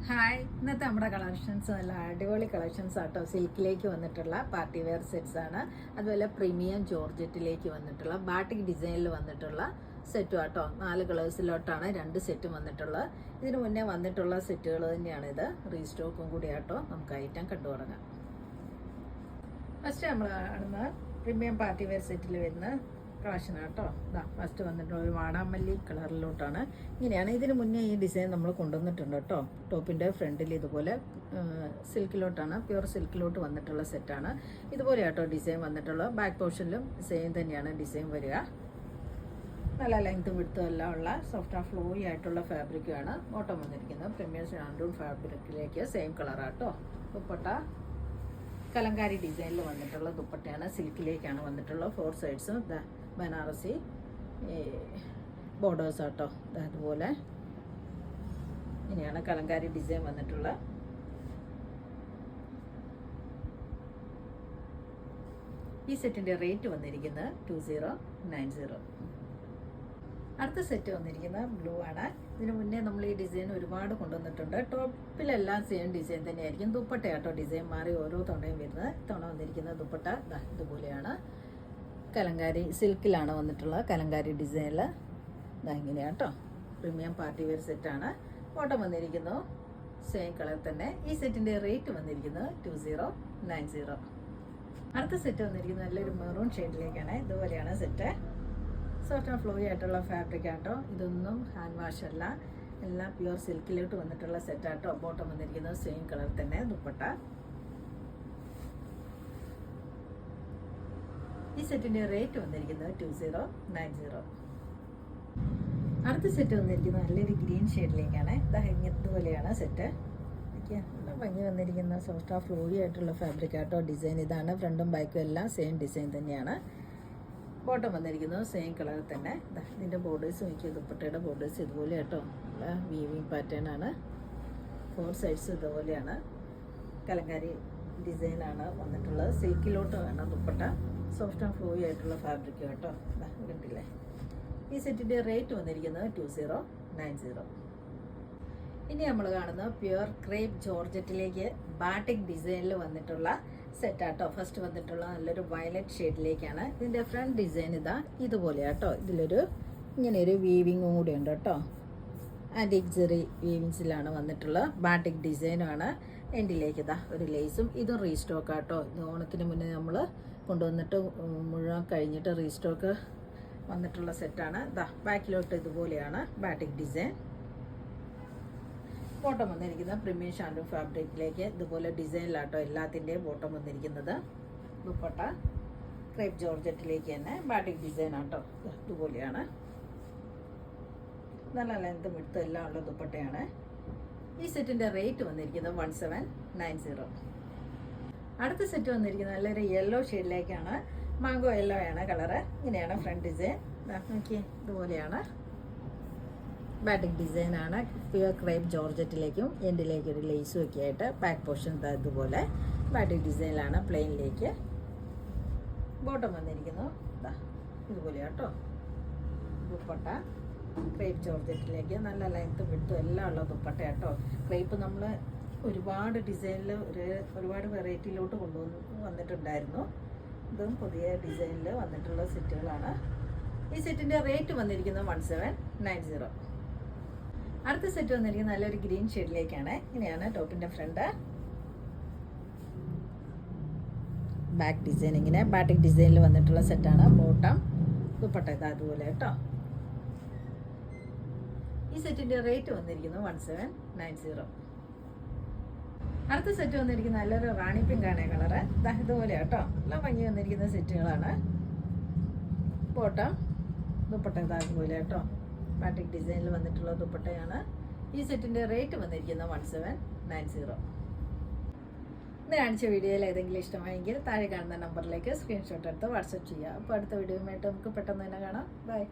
Hi, ഇന്നത്തെ നമ്മുടെ collections നല്ല അടിപൊളി കളക്ഷൻസ് ആട്ടോ. സിൽക്കിലേക്ക് വന്നിട്ടുള്ള പാർട്ടി വെയർ സെറ്റ്സ് ആണ്. അതുപോലെ പ്രീമിയം ജോർജറ്റിലേക്ക് വന്നിട്ടുള്ള ബാട്ടിക് ഡിസൈനിൽ വന്നിട്ടുള്ള സെറ്റും ആട്ടോ. 4 കളേഴ്സിലോട്ടാണ് 2 സെറ്റും വന്നിട്ടുള്ളത്. ഇതിനു മുന്നേ വന്നിട്ടുള്ള സെറ്റുകൾ തന്നെയാണ് ഇത്. റീസ്റ്റോക്കും കൂടി ആട്ടോ. നമുക്ക് ഐറ്റം കണ്ടു തുടങ്ങാം. ഫസ്റ്റ് നമ്മൾ കാണുന്ന പ്രീമിയം പാർട്ടി വെയർ സെറ്റിൽ വരുന്ന കളക്ഷൻ ആട്ടോ. ഇതാ ഫസ്റ്റ് വന്നിട്ട് ഒരു വാടാമല്ലി കളറിലോട്ടാണ്. ഇങ്ങനെയാണ് ഇതിന് മുന്നേ ഈ ഡിസൈൻ നമ്മൾ കൊണ്ടുവന്നിട്ടുണ്ട് കേട്ടോ. ടോപ്പിൻ്റെ ഫ്രണ്ടിൽ ഇതുപോലെ സിൽക്കിലോട്ടാണ്, പ്യുവർ സിൽക്കിലോട്ട് വന്നിട്ടുള്ള സെറ്റാണ്. ഇതുപോലെ ആട്ടോ ഡിസൈൻ വന്നിട്ടുള്ളത്. ബാക്ക് പോർഷനിലും സെയിം തന്നെയാണ് ഡിസൈൻ വരിക. നല്ല ലെങ്ത്തും വിഡ്ത്തും എല്ലാം ഉള്ള സോഫ്റ്റ് ആൻഡ് ഫ്ലോയി ആയിട്ടുള്ള ഫാബ്രിക്കാണ്. ബോട്ടം വന്നിരിക്കുന്നത് പ്രീമിയം ഷാൻഡൂൺ ഫാബ്രിക്കിലേക്ക് സെയിം കളറാട്ടോ. ദുപ്പട്ട കലങ്കാരി ഡിസൈനിൽ വന്നിട്ടുള്ള ദുപ്പട്ടയാണ്. സിൽക്കിലേക്കാണ് വന്നിട്ടുള്ളത്. 4 സൈഡ്സും ബനാറസി ബോർഡേഴ്സ് ആട്ടോ. അതുപോലെ ഇങ്ങനെയാണ് കലങ്കാരി ഡിസൈൻ വന്നിട്ടുള്ള. ഈ സെറ്റിൻ്റെ റേറ്റ് വന്നിരിക്കുന്നത് 2090. അടുത്ത സെറ്റ് വന്നിരിക്കുന്നത് ബ്ലൂ ആണ്. ഇതിന് മുന്നേ നമ്മൾ ഈ ഡിസൈൻ ഒരുപാട് കൊണ്ടുവന്നിട്ടുണ്ട്. ടോപ്പിലെല്ലാം സെയിം ഡിസൈൻ തന്നെയായിരിക്കും. ദുപ്പട്ടയാട്ടോ ഡിസൈൻ മാറി ഓരോ തവണയും വരുന്നത്. തവണ വന്നിരിക്കുന്ന ദുപ്പട്ട ഇതുപോലെയാണ്. കലങ്കാരി സിൽക്കിലാണ് വന്നിട്ടുള്ളത്. കലങ്കാരി ഡിസൈനിൽ ഇങ്ങനെയാട്ടോ. പ്രീമിയം പാർട്ടി വെയർ സെറ്റാണ്. ബോട്ടം വന്നിരിക്കുന്നു സെയിം കളർ തന്നെ. ഈ സെറ്റിൻ്റെ റേറ്റ് വന്നിരിക്കുന്നത് 2090. അടുത്ത സെറ്റ് വന്നിരിക്കുന്നത് നല്ലൊരു മെറൂൺ ഷെയ്ഡിലേക്കാണ്. ഇതുപോലെയാണ് സെറ്റ്. സോഫ്റ്റ് ആൻഡ് ഫ്ലോയി ആയിട്ടുള്ള ഫാബ്രിക് ആട്ടോ. ഇതൊന്നും ഹാൻഡ് വാഷ് അല്ല, എല്ലാം പ്യുവർ സിൽക്കിലോട്ട് വന്നിട്ടുള്ള സെറ്റ് ആട്ടോ. ബോട്ടം വന്നിരിക്കുന്നത് സെയിം കളർ തന്നെ. ദുപ്പട്ട ഈ സെറ്റിൻ്റെ റേറ്റ് വന്നിരിക്കുന്നത് 2090. അടുത്ത സെറ്റ് വന്നിരിക്കുന്നത് നല്ലൊരു ഗ്രീൻ ഷെയ്ഡിലേക്കാണ്. ഇതുപോലെയാണ് സെറ്റ്. നല്ല ഭംഗി വന്നിരിക്കുന്ന സോഫ്റ്റ് ആൻഡ് ഫ്ലോയി ആയിട്ടുള്ള ഫാബ്രിക് ആട്ടോ. ഡിസൈൻ ഇതാണ്. ഫ്രണ്ടും ബാക്കും എല്ലാം സെയിം ഡിസൈൻ തന്നെയാണ്. ബോട്ടം വന്നിരിക്കുന്നത് സെയിം കളർ തന്നെ. ഇതിൻ്റെ ബോർഡേഴ്സ് നോക്കിയ ദുപ്പട്ടയുടെ ബോർഡേഴ്സ് ഇതുപോലെ കേട്ടോ. നല്ല വീവിങ് പാറ്റേൺ ആണ്. 4 സൈഡ്സ് ഇതുപോലെയാണ്. കലങ്കാരി ഡിസൈനാണ് വന്നിട്ടുള്ളത്. സിൽക്കിലോട്ട് വേണം ദുപ്പട്ട. സോഫ്റ്റ് ആൻഡ് ഫ്ലോയി ആയിട്ടുള്ള ഫാബ്രിക് കേട്ടോ. കണ്ടില്ലേ. ഈ സെറ്റിൻ്റെ റേറ്റ് വന്നിരിക്കുന്നത് 2090. ഇനി നമ്മൾ കാണുന്നത് പ്യുവർ ക്രേപ്പ് ജോർജറ്റിലേക്ക് ബാട്ടിക് ഡിസൈനിൽ വന്നിട്ടുള്ള സെറ്റാട്ടോ. ഫസ്റ്റ് വന്നിട്ടുള്ള നല്ലൊരു വയലറ്റ് ഷെയ്ഡിലേക്കാണ്. ഇതിൻ്റെ ഫ്രണ്ട് ഡിസൈൻ ഇതുപോലെയാട്ടോ. ഇതിലൊരു ഇങ്ങനെയൊരു വീവിങ്ങും കൂടി ഉണ്ട് കേട്ടോ. ആൻറ്റിക് ജെറി വീവിങ്സിലാണ് വന്നിട്ടുള്ളത്. ബാട്ടിക് ഡിസൈനുമാണ്. എൻഡിലേക്ക് ഒരു ലേസും. ഇതും റീസ്റ്റോക്ക് ആട്ടോ. ഇത് ഓണത്തിന് മുന്നേ നമ്മൾ കൊണ്ടുവന്നിട്ട് മുഴുവൻ കഴിഞ്ഞിട്ട് റീസ്റ്റോക്ക് വന്നിട്ടുള്ള സെറ്റാണ്. ബാക്കിലോട്ട് ഇതുപോലെയാണ് ബാട്ടിക് ഡിസൈൻ. ബോട്ടം വന്നിരിക്കുന്നത് പ്രീമിയം ഷാൻഡൂൺ ഫാബ്രിക്കിലേക്ക് ഇതുപോലെ ഡിസൈനിലാട്ടോ എല്ലാത്തിൻ്റെയും ബോട്ടം വന്നിരിക്കുന്നത്. ദുപ്പട്ട ക്രേപ്പ് ജോർജറ്റിലേക്ക് തന്നെ ബാട്ടിക് ഡിസൈൻ ആട്ടോ. ഇതുപോലെയാണ്. നല്ല ലെങ്ത്തും വിഡ്ത്തും എല്ലാം ഉള്ള ദുപ്പട്ടയാണ്. ഈ സെറ്റിൻ്റെ റേറ്റ് വന്നിരിക്കുന്നത് 1790. അടുത്ത സെറ്റ് വന്നിരിക്കുന്നത് നല്ലൊരു യെല്ലോ ഷെയ്ഡിലേക്കാണ്. മാംഗോ യെല്ലോ ആണ് കളറ്. ഇങ്ങനെയാണ് ഫ്രണ്ട് ഡിസൈൻ. നോക്കിയേ ഇതുപോലെയാണ്. ബാറ്റിക് ഡിസൈനാണ്. പ്യുവർ ക്രേപ്പ് ജോർജറ്റിലേക്കും എൻഡിലേക്ക് ഒരു ലേസും ഒക്കെ ആയിട്ട് ബാക്ക് പോർഷൻ ഇതുപോലെ ബാറ്റിക് ഡിസൈനിലാണ്. പ്ലെയിനിലേക്ക് ബോട്ടം വന്നിരിക്കുന്നു ഇതുപോലെ കേട്ടോ. ദുപ്പട്ട ക്രേപ്പ് ജോർജറ്റിലേക്ക് നല്ല ലെങ്ത്തും വിഡ്ത്തും എല്ലാം ഉള്ള ദുപ്പട്ട കേട്ടോ. ക്രേപ്പ് നമ്മൾ ഒരുപാട് ഡിസൈനിൽ ഒരുപാട് വെറൈറ്റിയിലോട്ട് വന്നിട്ടുണ്ടായിരുന്നു. ഇതും പുതിയ ഡിസൈനിൽ വന്നിട്ടുള്ള സെറ്റുകളാണ്. ഈ സെറ്റിൻ്റെ റേറ്റ് വന്നിരിക്കുന്നത് 1790. അടുത്ത സെറ്റ് വന്നിരിക്കുന്നത് നല്ലൊരു ഗ്രീൻ ഷെയ്ഡിലേക്കാണ്. ഇങ്ങനെയാണ് ടോപ്പിൻ്റെ ഫ്രണ്ട്. ബാക്ക് ഡിസൈൻ ഇങ്ങനെ ബാറ്റിക് ഡിസൈനിൽ വന്നിട്ടുള്ള സെറ്റാണ്. ബോട്ടം ദുപ്പട്ട അതുപോലെ കേട്ടോ. ഈ സെറ്റിൻ്റെ റേറ്റ് വന്നിരിക്കുന്നത് 1790. അടുത്ത സെറ്റ് വന്നിരിക്കുന്നത് നല്ലൊരു റാണി പിങ്ക് ആണ് കളറ്. ഇതുപോലെ കേട്ടോ. നല്ല ഭംഗി വന്നിരിക്കുന്ന സെറ്റുകളാണ്. ബോട്ടം ദുപ്പട്ട അതുപോലെ കേട്ടോ. ബാറ്റിക് ഡിസൈനിൽ വന്നിട്ടുള്ള ദുപ്പട്ടയാണ്. ഈ സെറ്റിൻ്റെ റേറ്റ് വന്നിരിക്കുന്നത് 1790. ഇന്ന് കാണിച്ച വീഡിയോയിൽ ഏതെങ്കിലും ഇഷ്ടമായെങ്കിൽ താഴെ കാണുന്ന നമ്പറിലേക്ക് സ്ക്രീൻഷോട്ട് എടുത്ത് വാട്സപ്പ് ചെയ്യുക. അപ്പോൾ അടുത്ത വീഡിയോയുമായിട്ട് നമുക്ക് പെട്ടെന്ന് തന്നെ കാണാം. ബൈ.